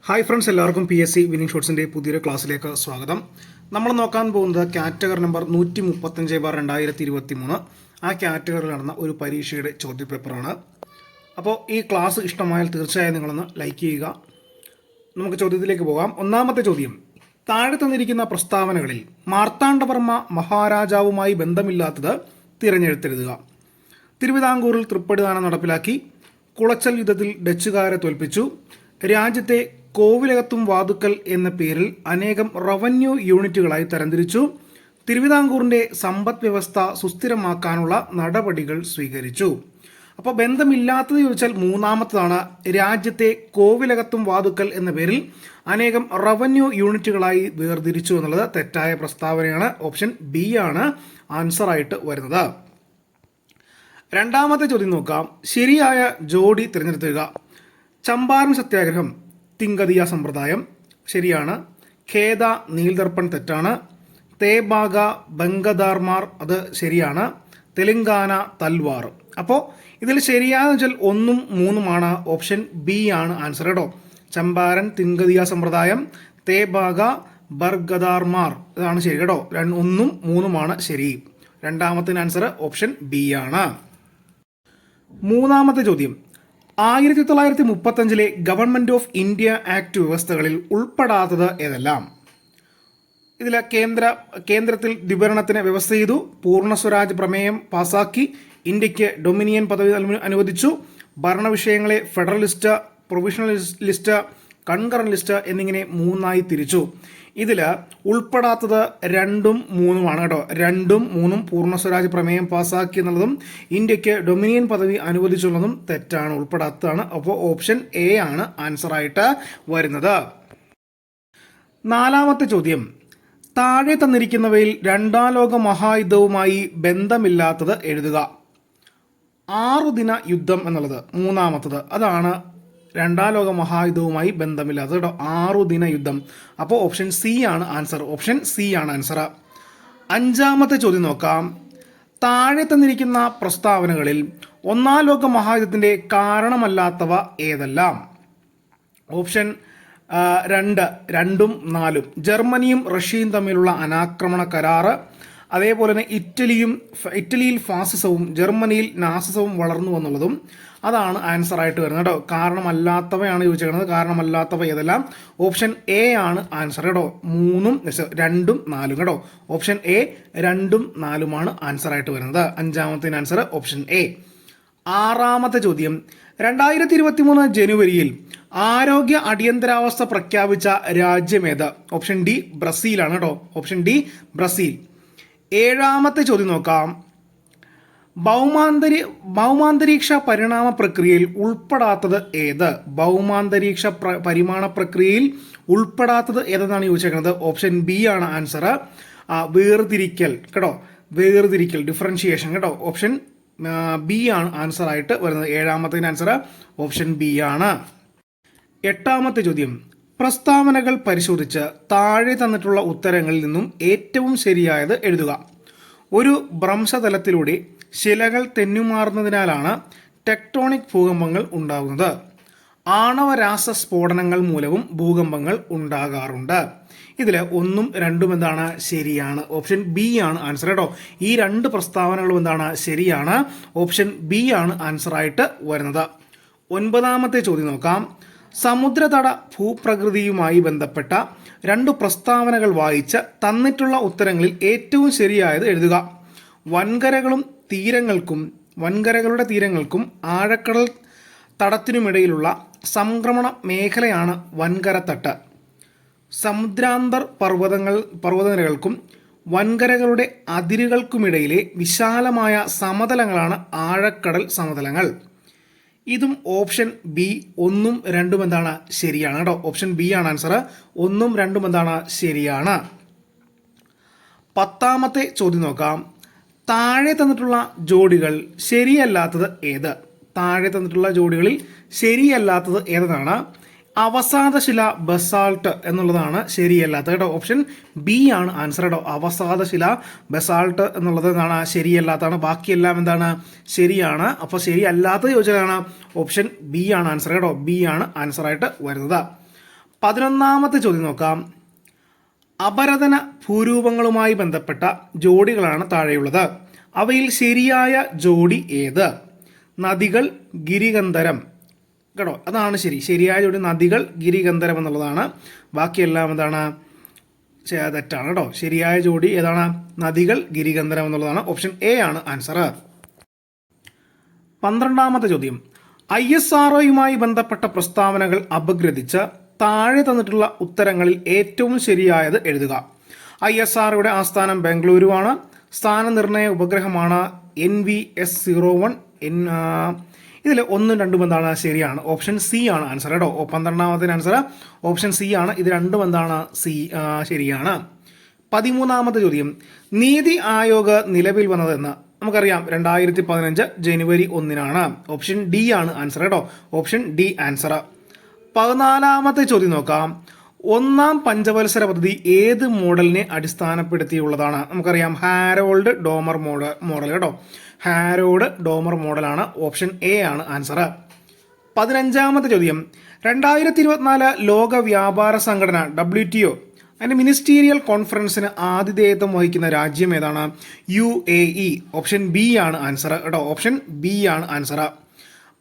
Hi friends, എല്ലാവർക്കും PSC winning ഷോട്ട്സിൻ്റെ പുതിയൊരു ക്ലാസ്സിലേക്ക് സ്വാഗതം. നമ്മൾ നോക്കാൻ പോകുന്നത് കാറ്റഗറി നമ്പർ 135/2023 ആ കാറ്റഗറിയിൽ നടന്ന ഒരു പരീക്ഷയുടെ ചോദ്യപേപ്പറാണ്. അപ്പോൾ ഈ ക്ലാസ് ഇഷ്ടമായാൽ തീർച്ചയായും നിങ്ങളൊന്ന് ലൈക്ക് ചെയ്യുക. നമുക്ക് ചോദ്യത്തിലേക്ക് പോകാം. ഒന്നാമത്തെ ചോദ്യം: താഴെ തന്നിരിക്കുന്ന പ്രസ്താവനകളിൽ മാർത്താണ്ഡവർമ്മ മഹാരാജാവുമായി ബന്ധമില്ലാത്തത് തിരഞ്ഞെടുത്തെഴുതുക. തിരുവിതാംകൂറിൽ തൃപ്പടിദാനം നടപ്പിലാക്കി, കുളച്ചൽ യുദ്ധത്തിൽ ഡച്ചുകാരെ തോൽപ്പിച്ചു, രാജ്യത്തെ കോവിലകത്തും വാതുക്കൽ എന്ന പേരിൽ അനേകം റവന്യൂ യൂണിറ്റുകളായി തരംതിരിച്ചു, തിരുവിതാംകൂറിൻ്റെ സമ്പദ് വ്യവസ്ഥ സുസ്ഥിരമാക്കാനുള്ള നടപടികൾ സ്വീകരിച്ചു. അപ്പോൾ ബന്ധമില്ലാത്തത് ചോദിച്ചാൽ മൂന്നാമത്തതാണ്. രാജ്യത്തെ കോവിലകത്തും വാതുക്കൽ എന്ന പേരിൽ അനേകം റവന്യൂ യൂണിറ്റുകളായി വേർതിരിച്ചു എന്നുള്ളത് തെറ്റായ പ്രസ്താവനയാണ്. ഓപ്ഷൻ ബി ആണ് ആൻസറായിട്ട് വരുന്നത്. രണ്ടാമത്തെ ചോദ്യം നോക്കാം. ശരിയായ ജോഡി തിരഞ്ഞെടുക്കുക. ചമ്പാരൻ സത്യാഗ്രഹം തിങ്കതിയ സമ്പ്രദായം ശരിയാണ്. ഖേദ നീൽദർപ്പൺ തെറ്റാണ്. തേബാഗ ബംഗദാർമാർ അത് ശരിയാണ്. തെലങ്കാന തൽവാർ. അപ്പോൾ ഇതിൽ ശരിയാണെന്ന് വെച്ചാൽ 1ഉം 3ഉമാണ്. ഓപ്ഷൻ ബി ആണ് ആൻസർ കേട്ടോ. ചമ്പാരൻ തിങ്കതിയ സമ്പ്രദായം, തേബാഗ ബർഗദാർമാർ ഇതാണ് ശരി കേട്ടോ. 1ഉം 3ഉമാണ് ശരി. രണ്ടാമത്തെ ആൻസർ ഓപ്ഷൻ ബി ആണ്. മൂന്നാമത്തെ ചോദ്യം: 1935 ഗവൺമെന്റ് ഓഫ് ഇന്ത്യ ആക്ട് വ്യവസ്ഥകളിൽ ഉൾപ്പെടാത്തത് ഏതെല്ലാം? ഇതിൽ കേന്ദ്രത്തിൽ ദ്വിഭരണത്തിന് വ്യവസ്ഥ ചെയ്തു, പൂർണ്ണ സ്വരാജ് പ്രമേയം പാസാക്കി, ഇന്ത്യക്ക് ഡൊമിനിയൻ പദവി അനുവദിച്ചു, ഭരണവിഷയങ്ങളെ federal list, provincial list, concurrent list എന്നിങ്ങനെ 3ആയി തിരിച്ചു. ഇതിൽ ഉൾപ്പെടാത്തത് 2ഉം 3ഉമാണ് കേട്ടോ. 2ഉം 3ഉം പൂർണ്ണ സ്വരാജ് പ്രമേയം പാസ്സാക്കി എന്നുള്ളതും ഇന്ത്യക്ക് ഡൊമിനിയൻ പദവി അനുവദിച്ചുള്ളതും തെറ്റാണ്, ഉൾപ്പെടാത്തതാണ്. അപ്പോൾ ഓപ്ഷൻ എ ആണ് ആൻസറായിട്ട് വരുന്നത്. നാലാമത്തെ ചോദ്യം: താഴെ തന്നിരിക്കുന്നവയിൽ രണ്ടാം ലോക മഹായുദ്ധവുമായി ബന്ധമില്ലാത്തത് എഴുതുക. 6 ദിന യുദ്ധം എന്നുള്ളത് മൂന്നാമത്തത്, അതാണ് രണ്ടാം ലോക മഹായുദ്ധവുമായി ബന്ധമില്ലാത്തത് കേട്ടോ. 6 ദിന യുദ്ധം. അപ്പോൾ ഓപ്ഷൻ സി ആണ് ആൻസർ. ഓപ്ഷൻ സി ആണ് ആൻസർ. അഞ്ചാമത്തെ ചോദ്യം നോക്കാം. താഴെ തന്നിരിക്കുന്ന പ്രസ്താവനകളിൽ ഒന്നാം ലോക മഹായുദ്ധത്തിൻ്റെ കാരണമല്ലാത്തവ ഏതെല്ലാം? ഓപ്ഷൻ 2ഉം 4ഉം. ജർമ്മനിയും റഷ്യയും തമ്മിലുള്ള അനാക്രമണ കരാറ്, അതേപോലെ തന്നെ ഇറ്റലിയിൽ ഫാസിസവും ജർമ്മനിയിൽ നാസിസവും വളർന്നു എന്നുള്ളതും അതാണ് ആൻസറായിട്ട് വരുന്നത് കേട്ടോ. കാരണമല്ലാത്തവയാണ് ചോദിച്ചിരിക്കുന്നത്. കാരണമല്ലാത്തവ ഏതെല്ലാം? ഓപ്ഷൻ എ ആണ് ആൻസർ കേട്ടോ. 2ഉം 4ഉം കേട്ടോ. ഓപ്ഷൻ എ 2ഉം 4ഉമാണ് ആൻസറായിട്ട് വരുന്നത്. അഞ്ചാമത്തെ ആൻസർ ഓപ്ഷൻ എ. ആറാമത്തെ ചോദ്യം: 2023 ജനുവരിയിൽ ആരോഗ്യ അടിയന്തരാവസ്ഥ പ്രഖ്യാപിച്ച രാജ്യമേത്? ഓപ്ഷൻ ഡി ബ്രസീലാണ് കേട്ടോ. Option D Brazil. ഏഴാമത്തെ ചോദ്യം നോക്കാം. ഭൗമാന്തരീക്ഷ പരിണാമ പ്രക്രിയയിൽ ഉൾപ്പെടാത്തത് ഏത്? ഭൗമാന്തരീക്ഷ പരിമാണ പ്രക്രിയയിൽ ഉൾപ്പെടാത്തത് ഏതെന്നാണ് ചോദിച്ചേക്കുന്നത്. ഓപ്ഷൻ ബി ആണ് ആൻസർ. വേർതിരിക്കൽ കേട്ടോ. വേർതിരിക്കൽ, ഡിഫറൻഷിയേഷൻ കേട്ടോ. ഓപ്ഷൻ ബി ആണ് ആൻസറായിട്ട് വരുന്നത്. ഏഴാമത്തെ ആൻസർ ഓപ്ഷൻ ബി ആണ്. എട്ടാമത്തെ ചോദ്യം: പ്രസ്താവനകൾ പരിശോധിച്ച് താഴെ തന്നിട്ടുള്ള ഉത്തരങ്ങളിൽ നിന്നും ഏറ്റവും ശരിയായത് എഴുതുക. ഒരു ഭ്രംശതലത്തിലൂടെ ശിലകൾ തെന്നുമാറുന്നതിനാലാണ് ടെക്ടോണിക് ഭൂകമ്പങ്ങൾ ഉണ്ടാകുന്നത്. ആണവരാസ സ്ഫോടനങ്ങൾ മൂലവും ഭൂകമ്പങ്ങൾ ഉണ്ടാകാറുണ്ട്. ഇതിൽ 1ഉം 2ഉം എന്താണ്? ശരിയാണ്. ഓപ്ഷൻ ബി ആണ് ആൻസർ കേട്ടോ. ഈ 2 പ്രസ്താവനകളും എന്താണ്? ശരിയാണ്. ഓപ്ഷൻ ബി ആണ് ആൻസറായിട്ട് വരുന്നത്. ഒൻപതാമത്തെ ചോദ്യം നോക്കാം. സമുദ്രതട ഭൂപ്രകൃതിയുമായി ബന്ധപ്പെട്ട 2 പ്രസ്താവനകൾ വായിച്ച് തന്നിട്ടുള്ള ഉത്തരങ്ങളിൽ ഏറ്റവും ശരിയായത് എഴുതുക. വൻകരകളുടെ തീരങ്ങൾക്കും ആഴക്കടൽ തടത്തിനുമിടയിലുള്ള സംക്രമണ മേഖലയാണ് വൻകരത്തട്ട്. സമുദ്രാന്തർ പർവ്വതനിരകൾക്കും വൻകരകളുടെ അതിരുകൾക്കുമിടയിലെ വിശാലമായ സമതലങ്ങളാണ് ആഴക്കടൽ സമതലങ്ങൾ. ഇതും ഓപ്ഷൻ ബി 1ഉം 2ഉം എന്താണ്? ശരിയാണ് കേട്ടോ. ഓപ്ഷൻ ബി ആണ് ആൻസർ. 1ഉം 2ഉം എന്താണ്? ശരിയാണ്. പത്താമത്തെ ചോദ്യം നോക്കാം. താഴെ തന്നിട്ടുള്ള ജോഡികൾ ശരിയല്ലാത്തത് ഏത്? താഴെ തന്നിട്ടുള്ള ജോഡികളിൽ ശരിയല്ലാത്തത് ഏതാണ്? അവസാദശില ബസാൾട്ട് എന്നുള്ളതാണ് ശരിയല്ലാത്തത് കേട്ടോ. ഓപ്ഷൻ ബി ആണ് ആൻസർ കേട്ടോ. അവസാദശില ബസാൾട്ട് എന്നുള്ളത് എന്താണ്? ശരിയല്ലാത്തതാണ്. ബാക്കിയെല്ലാം എന്താണ്? ശരിയാണ്. അപ്പോൾ ശരിയല്ലാത്തത് ചോദിച്ചതാണ് ഓപ്ഷൻ ബി ആണ് ആൻസർ കേട്ടോ. ബി ആണ് ആൻസറായിട്ട് വരുന്നത്. 11ാമത്തെ ചോദ്യം നോക്കാം. അപരതന ഭൂരൂപങ്ങളുമായി ബന്ധപ്പെട്ട ജോഡികളാണ് താഴെയുള്ളത്. അവയിൽ ശരിയായ ജോഡി ഏത്? നദികൾ, ഗിരികന്ധരം. കേട്ടോ, അതാണ് ശരിയായ ജോഡി നദികൾ, ഗിരികന്ധരം എന്നുള്ളതാണ്. ബാക്കിയെല്ലാം എന്താണ്? തെറ്റാണ് കേട്ടോ. ശരിയായ ജോഡി ഏതാണ്? നദികൾ, ഗിരികന്ധരം എന്നുള്ളതാണ്. ഓപ്ഷൻ എ ആണ് ആൻസർ. 12ാമത്തെ ചോദ്യം. ISROയുമായി ബന്ധപ്പെട്ട പ്രസ്താവനകൾ അപഗ്രഥിച്ച് താഴെ തന്നിട്ടുള്ള ഉത്തരങ്ങളിൽ ഏറ്റവും ശരിയായത് എഴുതുക. ISROയുടെ ആസ്ഥാനം ബംഗളൂരുവാണ്. സ്ഥാനനിർണയ ഉപഗ്രഹമാണ് NVS-01. ഇതിൽ 1, 2 എന്താണ്? ശരിയാണ്. ഓപ്ഷൻ സി ആണ് ആൻസർ കേട്ടോ. 12ാമത്തെ ആൻസർ ഓപ്ഷൻ സി ആണ്. ഇത് രണ്ടും എന്താണ്? സി ശരിയാണ്. 13ാമത്തെ ചോദ്യം. നീതി ആയോഗ് നിലവിൽ വന്നതെന്ന് നമുക്കറിയാം 2015 ജനുവരി 1 ഓപ്ഷൻ ഡി ആണ് ആൻസർ കേട്ടോ. Option D answer. 14ാമത്തെ ചോദ്യം നോക്കാം. 1ാം പഞ്ചവത്സര പദ്ധതി ഏത് മോഡലിനെ അടിസ്ഥാനപ്പെടുത്തിയുള്ളതാണ്? നമുക്കറിയാം ഹാരോൾഡ് ഡോമർ മോഡൽ കേട്ടോ. ഹാരോൾഡ് ഡോമർ മോഡലാണ്. ഓപ്ഷൻ എ ആണ് ആൻസർ. 15ാമത്തെ ചോദ്യം. 2024 ലോക വ്യാപാര സംഘടന WTO അതിൻ്റെ മിനിസ്റ്റീരിയൽ കോൺഫറൻസിന് ആതിഥേയത്വം വഹിക്കുന്ന രാജ്യം ഏതാണ്? UAE. ഓപ്ഷൻ ബി ആണ് ആൻസർ കേട്ടോ. ഓപ്ഷൻ ബി ആണ് ആൻസർ.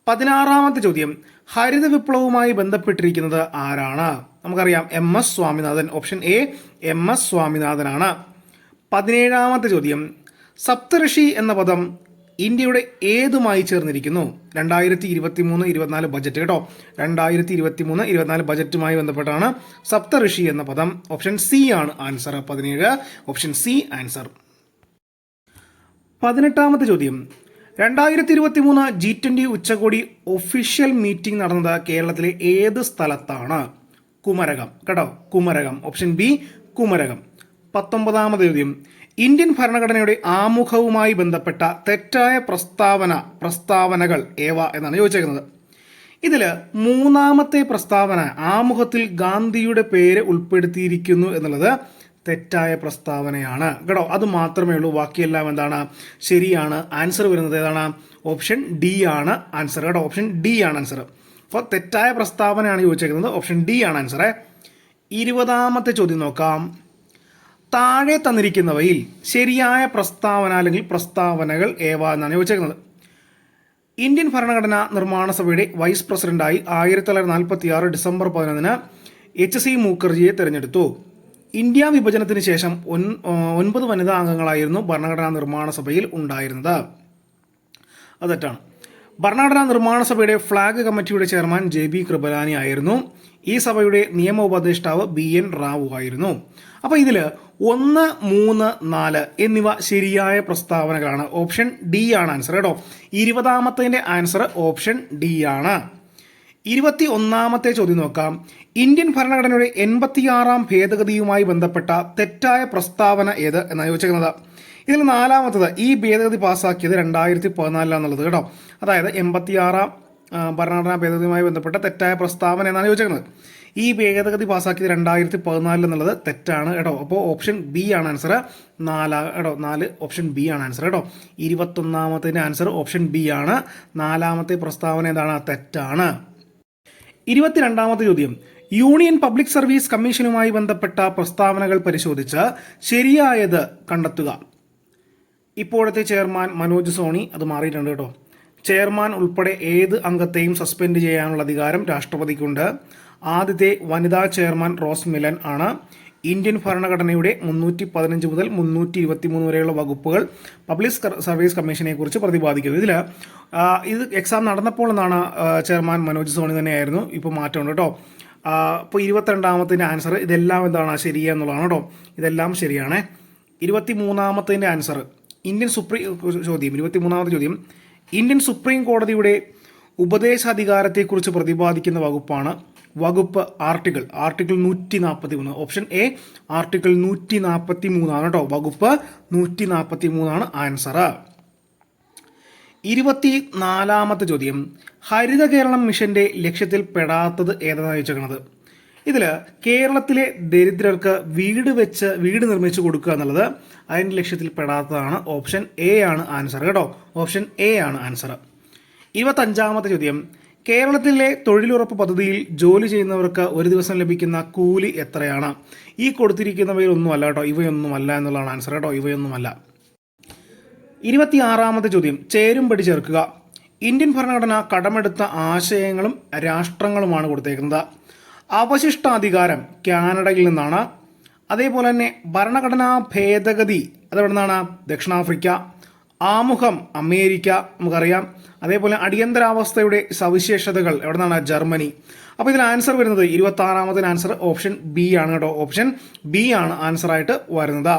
16ാമത്തെ ചോദ്യം. ഹരിത വിപ്ലവവുമായി ബന്ധപ്പെട്ടിരിക്കുന്നത് ആരാണ്? നമുക്കറിയാം MS Swaminathan. Option A MS സ്വാമിനാഥനാണ്. 17ാമത്തെ ചോദ്യം. സപ്തഋഷി എന്ന പദം ഇന്ത്യയുടെ ഏതുമായി ചേർന്നിരിക്കുന്നു? 2023-24 ബജറ്റ് കേട്ടോ. 2023-24 ബജറ്റുമായി ബന്ധപ്പെട്ടാണ് സപ്തഋഷി എന്ന പദം. ഓപ്ഷൻ സി ആണ് ആൻസർ. 17 option C answer. 18ാമത്തെ ചോദ്യം. 2023 G20 ഉച്ചകോടി ഒഫീഷ്യൽ മീറ്റിംഗ് നടന്നത് കേരളത്തിലെ ഏത് സ്ഥലത്താണ്? കുമരകം കേട്ടോ. കുമരകം. Option B Kumarakom. 19ാമത്തെ ചോദ്യം. ഇന്ത്യൻ ഭരണഘടനയുടെ ആമുഖവുമായി ബന്ധപ്പെട്ട തെറ്റായ പ്രസ്താവനകൾ ഏവ എന്നാണ് ചോദിച്ചേക്കുന്നത്. ഇതിൽ 3ാമത്തെ പ്രസ്താവന ആമുഖത്തിൽ ഗാന്ധിയുടെ പേര് ഉൾപ്പെടുത്തിയിരിക്കുന്നു എന്നുള്ളത് തെറ്റായ പ്രസ്താവനയാണ് കേട്ടോ. അത് മാത്രമേ ഉള്ളൂ. ബാക്കിയെല്ലാം എന്താണ്? ശരിയാണ്. ആൻസർ വരുന്നത് ഏതാണ്? ഓപ്ഷൻ ഡി ആണ് ആൻസർ കേട്ടോ. ഓപ്ഷൻ ഡി ആണ് ആൻസർ. അപ്പോൾ തെറ്റായ പ്രസ്താവനയാണ് ചോദിച്ചേക്കുന്നത്. ഓപ്ഷൻ ഡി ആണ് ആൻസർ. 20ാമത്തെ ചോദ്യം നോക്കാം. താഴെ തന്നിരിക്കുന്നവയിൽ ശരിയായ പ്രസ്താവന അല്ലെങ്കിൽ പ്രസ്താവനകൾ ഏവ എന്നാണ് ചോദിച്ചേക്കുന്നത്. ഇന്ത്യൻ ഭരണഘടനാ നിർമ്മാണ സഭയുടെ വൈസ് പ്രസിഡന്റായി 1946 ഡിസംബർ 11 HC മുഖർജിയെ തിരഞ്ഞെടുത്തു. ഇന്ത്യ വിഭജനത്തിന് ശേഷം 9 വനിതാ അംഗങ്ങളായിരുന്നു ഭരണഘടനാ നിർമ്മാണ സഭയിൽ ഉണ്ടായിരുന്നത്. അത് തെറ്റാണ്. ഭരണഘടനാ നിർമ്മാണ സഭയുടെ ഫ്ലാഗ് കമ്മിറ്റിയുടെ ചെയർമാൻ JB കൃപലാനി ആയിരുന്നു. ഈ സഭയുടെ നിയമ ഉപദേഷ്ടാവ് BN റാവു ആയിരുന്നു. അപ്പോൾ ഇതിൽ 1, 3, 4 എന്നിവ ശരിയായ പ്രസ്താവനകളാണ്. ഓപ്ഷൻ ഡി ആണ് ആൻസർ കേട്ടോ. 20ാമത്തെ ആൻസർ ഓപ്ഷൻ ഡി ആണ്. 21ാമത്തെ ചോദ്യം നോക്കാം. ഇന്ത്യൻ ഭരണഘടനയുടെ 86ാം ഭേദഗതിയുമായി ബന്ധപ്പെട്ട തെറ്റായ പ്രസ്താവന ഏത് എന്നാണ് ചോദിച്ചിരിക്കുന്നത്. ഇതിൽ 4ാമത്തത്. ഈ ഭേദഗതി പാസ്സാക്കിയത് 2014 കേട്ടോ. അതായത് 86ാം ഭരണഘടനാ ഭേദഗതിയുമായി ബന്ധപ്പെട്ട തെറ്റായ പ്രസ്താവന എന്നാണ് ചോദിച്ചിരിക്കുന്നത്. ഈ ഭേദഗതി പാസ്സാക്കിയത് 2014 എന്നുള്ളത് തെറ്റാണ് കേട്ടോ. അപ്പോൾ ഓപ്ഷൻ ബി ആണ് ആൻസർ. 4 ഓപ്ഷൻ ബി ആണ് ആൻസർ കേട്ടോ. 21ാമത്തെ ആൻസർ ഓപ്ഷൻ ബി ആണ്. 4ാമത്തെ പ്രസ്താവന ഏതാണ്? തെറ്റാണ്. 22ാമത്തെ ചോദ്യം. യൂണിയൻ പബ്ലിക് സർവീസ് കമ്മീഷനുമായി ബന്ധപ്പെട്ട പ്രസ്താവനകൾ പരിശോധിച്ച് ശരിയായത് കണ്ടെത്തുക. ഇപ്പോഴത്തെ ചെയർമാൻ മനോജ് സോണി. അത് മാറിയിട്ടുണ്ട് കേട്ടോ. ചെയർമാൻ ഉൾപ്പെടെ ഏത് അംഗത്തെയും സസ്പെൻഡ് ചെയ്യാനുള്ള അധികാരം രാഷ്ട്രപതിക്കുണ്ട്. ആദ്യത്തെ വനിതാ ചെയർമാൻ റോസ് മിലൻ ആണ്. ഇന്ത്യൻ ഭരണഘടനയുടെ 315 മുതൽ 323 വരെയുള്ള വകുപ്പുകൾ പബ്ലിക് സർവീസ് കമ്മീഷനെ കുറിച്ച് പ്രതിപാദിക്കുന്നത്. ഇത് എക്സാം നടന്നപ്പോൾ എന്നാണ് ചെയർമാൻ മനോജ് സോണി തന്നെയായിരുന്നു. ഇപ്പോൾ മാറ്റമുണ്ട് കേട്ടോ. ഇപ്പോൾ 22ാമത്തെ ആൻസർ ഇതെല്ലാം എന്താണ്? ശരിയെന്നുള്ളതാണ് കേട്ടോ. ഇതെല്ലാം ശരിയാണ്. 23ാമത്തെ ആൻസർ ഇന്ത്യൻ ചോദ്യം. 23ാമത്തെ ചോദ്യം. ഇന്ത്യൻ സുപ്രീം കോടതിയുടെ ഉപദേശാധികാരത്തെക്കുറിച്ച് പ്രതിപാദിക്കുന്ന വകുപ്പാണ്. വകുപ്പ് ആർട്ടിക്കിൾ 143. ഓപ്ഷൻ എ ആർട്ടിക്കിൾ 143 ആണ് കേട്ടോ. വകുപ്പ് 143 ആൻസർ. 24ാമത്തെ ചോദ്യം. ഹരിത കേരളം മിഷന്റെ ലക്ഷ്യത്തിൽ പെടാത്തത് ഏതെന്നാണ് ചോദിച്ചേക്കുന്നത്. ഇതിൽ കേരളത്തിലെ ദരിദ്രർക്ക് വീട് നിർമ്മിച്ചു കൊടുക്കുക എന്നുള്ളത് അതിൻ്റെ ലക്ഷ്യത്തിൽ പെടാത്തതാണ്. ഓപ്ഷൻ എ ആണ് ആൻസർ കേട്ടോ. ഓപ്ഷൻ എ ആണ് ആൻസർ. 25ാമത്തെ ചോദ്യം. കേരളത്തിലെ തൊഴിലുറപ്പ് പദ്ധതിയിൽ ജോലി ചെയ്യുന്നവർക്ക് ഒരു ദിവസം ലഭിക്കുന്ന കൂലി എത്രയാണ്? ഈ കൊടുത്തിരിക്കുന്നവയിലൊന്നുമല്ല കേട്ടോ, ഇവയൊന്നുമല്ല എന്നുള്ളതാണ് ആൻസർ കേട്ടോ, ഇവയൊന്നുമല്ല. 26ാമത്തെ ചോദ്യം, ചേരുംപടി ചേർക്കുക. ഇന്ത്യൻ ഭരണഘടന കടമെടുത്ത ആശയങ്ങളും രാഷ്ട്രങ്ങളുമാണ് കൊടുത്തേക്കുന്നത്. അവശിഷ്ടാധികാരം കാനഡയിൽ നിന്നാണ്. അതേപോലെ തന്നെ ഭരണഘടനാ ഭേദഗതി അതെവിടെ നിന്നാണ്? ദക്ഷിണാഫ്രിക്ക. ആമുഖം അമേരിക്ക, നമുക്കറിയാം. അതേപോലെ അടിയന്തരാവസ്ഥയുടെ സവിശേഷതകൾ എവിടെ നിന്നാണ്? ജർമ്മനി. അപ്പോൾ ഇതിൽ ആൻസർ വരുന്നത് 26ാമത്തെ ആൻസർ ഓപ്ഷൻ ബി ആണ് കേട്ടോ, ഓപ്ഷൻ ബി ആണ് ആൻസറായിട്ട് വരുന്നത്.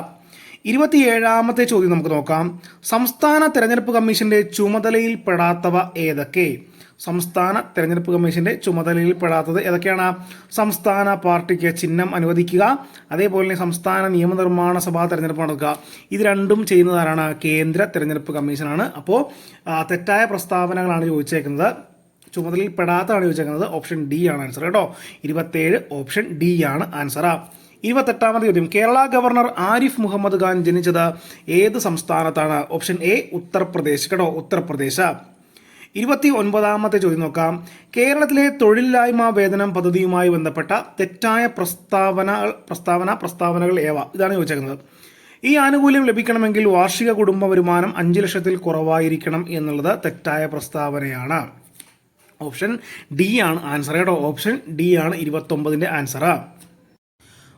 27ാമത്തെ ചോദ്യം നമുക്ക് നോക്കാം. സംസ്ഥാന തെരഞ്ഞെടുപ്പ് കമ്മീഷന്റെ ചുമതലയിൽ പെടാത്തവ ഏതൊക്കെ? സംസ്ഥാന തെരഞ്ഞെടുപ്പ് കമ്മീഷന്റെ ചുമതലയിൽ പെടാത്തത് ഏതൊക്കെയാണ്? സംസ്ഥാന പാർട്ടിക്ക് ചിഹ്നം അനുവദിക്കുക, അതേപോലെ തന്നെ സംസ്ഥാന നിയമനിർമ്മാണ സഭാ തെരഞ്ഞെടുപ്പ് നടക്കുക. ഇത് രണ്ടും ചെയ്യുന്നതാരാണ്? കേന്ദ്ര തെരഞ്ഞെടുപ്പ് കമ്മീഷനാണ്. അപ്പോൾ തെറ്റായ പ്രസ്താവനകളാണ് ചോദിച്ചേക്കുന്നത്. ചുമതലയിൽ പെടാത്തതാണ് ചോദിച്ചേക്കുന്നത്. ഓപ്ഷൻ ഡി ആണ് ആൻസർ കേട്ടോ. 27 ഓപ്ഷൻ ഡി ആണ് ആൻസർ. 28ാമത്തെ ചോദ്യം, കേരള ഗവർണർ ആരിഫ് മുഹമ്മദ് ഖാൻ ജനിച്ചത് ഏത് സംസ്ഥാനത്താണ്? ഓപ്ഷൻ എ ഉത്തർപ്രദേശ് കേട്ടോ, ഉത്തർപ്രദേശ്. 29ാമത്തെ ചോദ്യം നോക്കാം. കേരളത്തിലെ തൊഴിലില്ലായ്മ വേതനം പദ്ധതിയുമായി ബന്ധപ്പെട്ട തെറ്റായ പ്രസ്താവനകൾ ഏവ? ഇതാണ് ചോദിച്ചേക്കുന്നത്. ഈ ആനുകൂല്യം ലഭിക്കണമെങ്കിൽ വാർഷിക കുടുംബ വരുമാനം 5 ലക്ഷത്തിൽ കുറവായിരിക്കണം എന്നുള്ളത് തെറ്റായ പ്രസ്താവനയാണ്. ഓപ്ഷൻ ഡി ആണ് ആൻസർ കേട്ടോ, ഓപ്ഷൻ ഡി ആണ് 29ന്റെ ആൻസർ.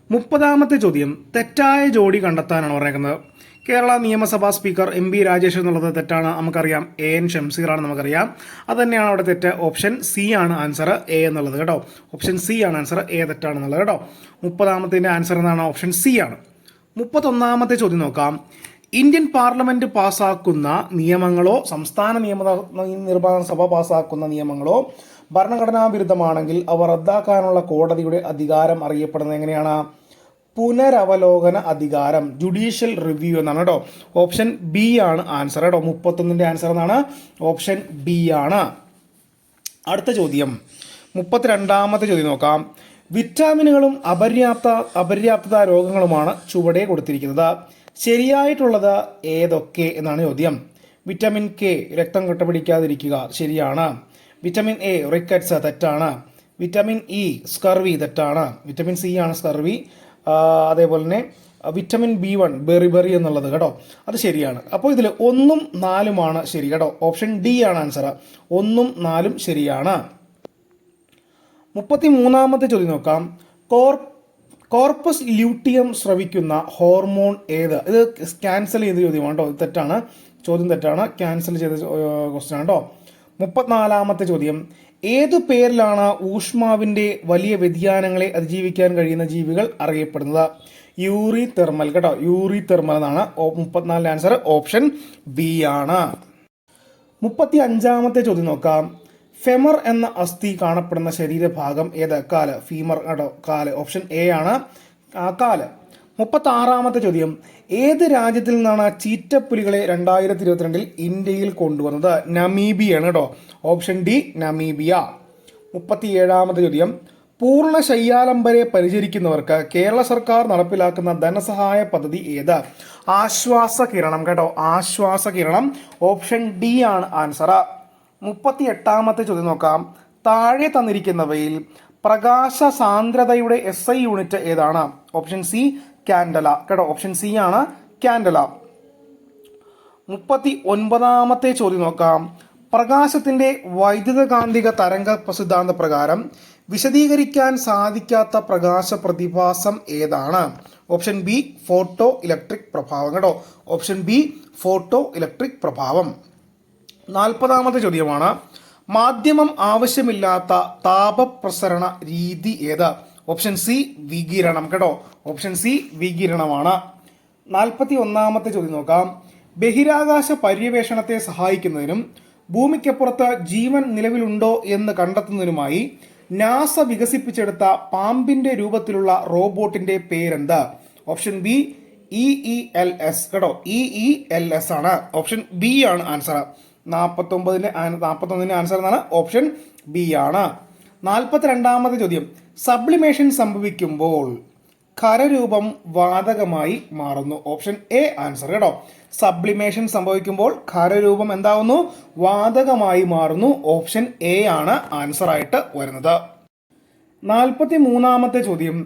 30ാമത്തെ ചോദ്യം, തെറ്റായ ജോഡി കണ്ടെത്താനാണ് പറഞ്ഞേക്കുന്നത്. കേരള നിയമസഭാ സ്പീക്കർ MP രാജേഷ് എന്നുള്ളത് തെറ്റാണ്, നമുക്കറിയാം. AN ഷംസീറാണ്, നമുക്കറിയാം. അത് തന്നെയാണ് അവിടെ തെറ്റ്. ഓപ്ഷൻ സി ആണ് ആൻസർ, എ എന്നുള്ളത് കേട്ടോ. ഓപ്ഷൻ സി ആണ് ആൻസർ, എ തെറ്റാണെന്നുള്ളത് കേട്ടോ. 30ാമത്തെ ആൻസർ എന്താണ്? ഓപ്ഷൻ സി ആണ്. 31ാമത്തെ ചോദ്യം നോക്കാം. ഇന്ത്യൻ പാർലമെന്റ് പാസ്സാക്കുന്ന നിയമങ്ങളോ സംസ്ഥാന നിർമ്മാണ സഭ പാസ്സാക്കുന്ന നിയമങ്ങളോ ഭരണഘടനാ വിരുദ്ധമാണെങ്കിൽ അവ റദ്ദാക്കാനുള്ള കോടതിയുടെ അധികാരം അറിയപ്പെടുന്നത് എങ്ങനെയാണ്? പുനരവലോകന അധികാരം, ജുഡീഷ്യൽ റിവ്യൂ എന്നാണ് കേട്ടോ. ഓപ്ഷൻ ബി ആണ് ആൻസർ കേട്ടോ. 31ന്റെ ആൻസർ എന്നാണ്, ഓപ്ഷൻ ബി ആണ്. അടുത്ത ചോദ്യം 32ാമത്തെ ചോദ്യം നോക്കാം. വിറ്റാമിനുകളും അപര്യാപ്തത രോഗങ്ങളുമാണ് ചുവടെ കൊടുത്തിരിക്കുന്നത്. ശരിയായിട്ടുള്ളത് ഏതൊക്കെ എന്നാണ് ചോദ്യം. വിറ്റാമിൻ കെ രക്തം കട്ടപിടിക്കാതിരിക്കുക, ശരിയാണ്. വിറ്റാമിൻ എ റിക്കറ്റ്സ്, തെറ്റാണ്. വിറ്റാമിൻ ഇ സ്കർവി, തെറ്റാണ്. വിറ്റാമിൻ സി ആണ് സ്കർവി. അതേപോലെ തന്നെ വിറ്റാമിൻ B1 ബെറി എന്നുള്ളത് കേട്ടോ, അത് ശരിയാണ്. അപ്പോൾ ഇതിൽ 1ഉം 4ഉമാണ് ശരി കേട്ടോ. ഓപ്ഷൻ ഡി ആണ് ആൻസർ, 1ഉം 4ഉം ശരിയാണ്. 33ാമത്തെ ചോദ്യം നോക്കാം. കോർപ്പസ് ലൂട്ടിയം സ്രവിക്കുന്ന ഹോർമോൺ ഏത്? ഇത് ക്യാൻസൽ ചെയ്ത ചോദ്യമാണ് കേട്ടോ, തെറ്റാണ്. ചോദ്യം തെറ്റാണ്, ക്യാൻസൽ ചെയ്ത ക്വസ്റ്റ്യൻ ആണ് കേട്ടോ. 34ാമത്തെ ചോദ്യം, ഏതു പേരിലാണ് ഊഷ്മാവിന്റെ വലിയ വ്യതിയാനങ്ങളെ അതിജീവിക്കാൻ കഴിയുന്ന ജീവികൾ അറിയപ്പെടുന്നത്? യൂറി തെർമൽ കേട്ടോ, യൂറി തെർമൽ എന്നാണ് 34ന്റെ ആൻസർ, ഓപ്ഷൻ ബി ആണ്. 35ാമത്തെ ചോദ്യം നോക്കാം. ഫെമർ എന്ന അസ്ഥി കാണപ്പെടുന്ന ശരീരഭാഗം ഏത്? കാല്, ഫീമർ കേട്ടോ, കാല്. ഓപ്ഷൻ എ ആണ് കാല്. 36ാമത്തെ ചോദ്യം, ഏത് രാജ്യത്തിൽ നിന്നാണ് ചീറ്റപ്പുലികളെ 2022 ഇന്ത്യയിൽ കൊണ്ടുവന്നത്? നമീബിയാണ് കേട്ടോ, ഓപ്ഷൻ ഡി നമീബിയ. 37ാമത്തെ ചോദ്യം, പൂർണ്ണ ശയ്യാലംബരെ പരിചരിക്കുന്നവർക്ക് കേരള സർക്കാർ നടപ്പിലാക്കുന്ന ധനസഹായ പദ്ധതി ഏത്? ആശ്വാസകിരണം കേട്ടോ, ആശ്വാസകിരണം. ഓപ്ഷൻ ഡി ആണ് ആൻസർ. 38ാമത്തെ ചോദ്യം നോക്കാം. താഴെ തന്നിരിക്കുന്നവയിൽ പ്രകാശ സാന്ദ്രതയുടെ SI യൂണിറ്റ് ഏതാണ്? ഓപ്ഷൻ സി കാൻഡല കേട്ടോ, ഓപ്ഷൻ സി ആണ് കാൻഡല. 39ാമത്തെ ചോദ്യം നോക്കാം. പ്രകാശത്തിന്റെ വൈദ്യുതകാന്തിക തരംഗ സിദ്ധാന്ത പ്രകാരം വിശദീകരിക്കാൻ സാധിക്കാത്ത പ്രകാശ പ്രതിഭാസം ഏതാണ്? ഓപ്ഷൻ ബി ഫോട്ടോ ഇലക്ട്രിക് പ്രഭാവം കേട്ടോ, ഓപ്ഷൻ ബി ഫോട്ടോ ഇലക്ട്രിക് പ്രഭാവം. 40ാമത്തെ ചോദ്യമാണ്. മാധ്യമം ആവശ്യമില്ലാത്ത താപപ്രസരണ രീതി ഏത്? ഓപ്ഷൻ സി വികിരണം കേട്ടോ, ഓപ്ഷൻ സി വികിരണമാണ്. 41ാമത്തെ ചോദ്യം നോക്കാം. ബഹിരാകാശ പര്യവേഷണത്തെ സഹായിക്കുന്നതിനും ഭൂമിക്കപ്പുറത്ത് ജീവൻ നിലവിലുണ്ടോ എന്ന് കണ്ടെത്തുന്നതിനുമായി നാസ വികസിപ്പിച്ചെടുത്ത പാമ്പിന്റെ രൂപത്തിലുള്ള റോബോട്ടിന്റെ പേരെന്ത്? ഓപ്ഷൻ ബി EELS കേട്ടോ, EELS ആണ്, ഓപ്ഷൻ ബി ആണ് ആൻസർ. 41ന്റെ ആൻസർ എന്നാണ്, ഓപ്ഷൻ ബി ആണ്. 42ാമത്തെ ചോദ്യം. സബ്ലിമേഷൻ സംഭവിക്കുമ്പോൾ ഖരരൂപം വാതകമായി മാറുന്നു? ഓപ്ഷൻ എ ആൻസർ കേട്ടോ. സബ്ലിമേഷൻ സംഭവിക്കുമ്പോൾ ഖരരൂപം എന്താവുന്നു? വാതകമായി മാറുന്നു. ഓപ്ഷൻ എ ആണ് ആൻസർ ആയിട്ട് വരുന്നത്. 43-ാമത്തെ ചോദ്യം,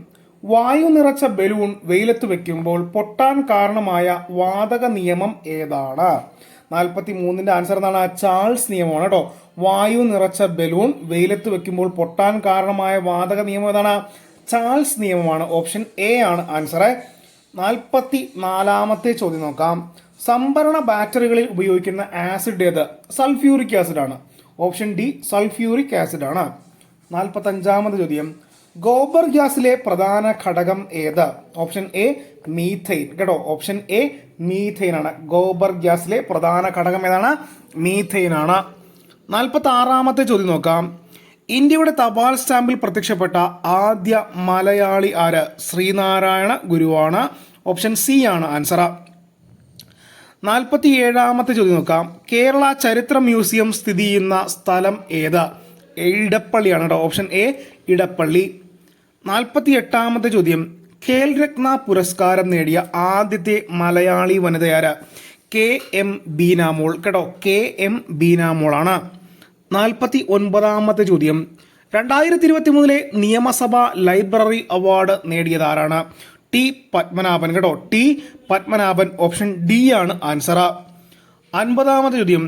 വായു നിറച്ച ബലൂൺ വെയിലത്ത് വെക്കുമ്പോൾ പൊട്ടാൻ കാരണമായ വാതക നിയമം ഏതാണ്? 43-ന്റെ ആൻസർ എന്താണ്? ചാൾസ് നിയമമാണ് കേട്ടോ. വായു നിറച്ച ബലൂൺ വെയിലത്ത് വെക്കുമ്പോൾ പൊട്ടാൻ കാരണമായ വാതക നിയമം ഏതാണ്? ചാൾസ് നിയമമാണ്. ഓപ്ഷൻ എ ആണ് ആൻസർ. 44-ാമത്തെ ചോദ്യം നോക്കാം. സംഭരണ ബാറ്ററികളിൽ ഉപയോഗിക്കുന്ന ആസിഡ് ഏത്? സൾഫ്യൂറിക് ആസിഡ് ആണ്. ഓപ്ഷൻ ഡി സൾഫ്യൂറിക് ആസിഡ് ആണ്. 45-ാമത്തെ ചോദ്യം, ഗോബർ ഗ്യാസിലെ പ്രധാന ഘടകം ഏത്? ഓപ്ഷൻ എ മീഥെയ്ൻ കേട്ടോ. ഓപ്ഷൻ എ മീഥെയ്ൻ ആണ്. ഗോബർ ഗ്യാസിലെ പ്രധാന ഘടകം ഏതാണ്? മീഥെയ്ൻ ആണ്. 46-ാമത്തെ ചോദ്യം നോക്കാം. ഇന്ത്യയുടെ തപാൽ സ്റ്റാമ്പിൽ പ്രത്യക്ഷപ്പെട്ട ആദ്യ മലയാളി ആര്? ശ്രീനാരായണ ഗുരുവാണ്. ഓപ്ഷൻ സി ആണ് ആൻസർ. 47-ാമത്തെ ചോദ്യം നോക്കാം. കേരള ചരിത്ര മ്യൂസിയം സ്ഥിതി ചെയ്യുന്ന സ്ഥലം ഏത്? ഇടപ്പള്ളിയാണ് കേട്ടോ. Option A Edappally. 48-ാമത്തെ ചോദ്യം, ഖേൽ രത്ന പുരസ്കാരം നേടിയ ആദ്യത്തെ മലയാളി വനിതയാര്? കെ എം ബീനാമോൾ കേട്ടോ. K M ബീനാമോളാണ്. 49-ാമത്തെ ചോദ്യം, 2023 നിയമസഭാ ലൈബ്രറി അവാർഡ് നേടിയത് ആരാണ്? ടി പത്മനാഭൻ കേട്ടോ. ടി പത്മനാഭൻ. ഓപ്ഷൻ ഡി ആണ് ആൻസർ. 50-ാമത്തെ ചോദ്യം,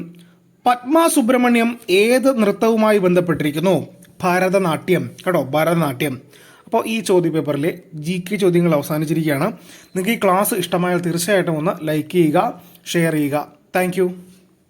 പത്മ സുബ്രഹ്മണ്യം ഏത് നൃത്തവുമായി ബന്ധപ്പെട്ടിരിക്കുന്നു? ഭരതനാട്യം കേട്ടോ. ഭരതനാട്യം. അപ്പോൾ ഈ ചോദ്യ പേപ്പറിലെ GK ചോദ്യങ്ങൾ അവസാനിച്ചിരിക്കുകയാണ്. നിങ്ങൾക്ക് ഈ ക്ലാസ് ഇഷ്ടമായാൽ തീർച്ചയായിട്ടും ഒന്ന് ലൈക്ക് ചെയ്യുക, ഷെയർ ചെയ്യുക. താങ്ക്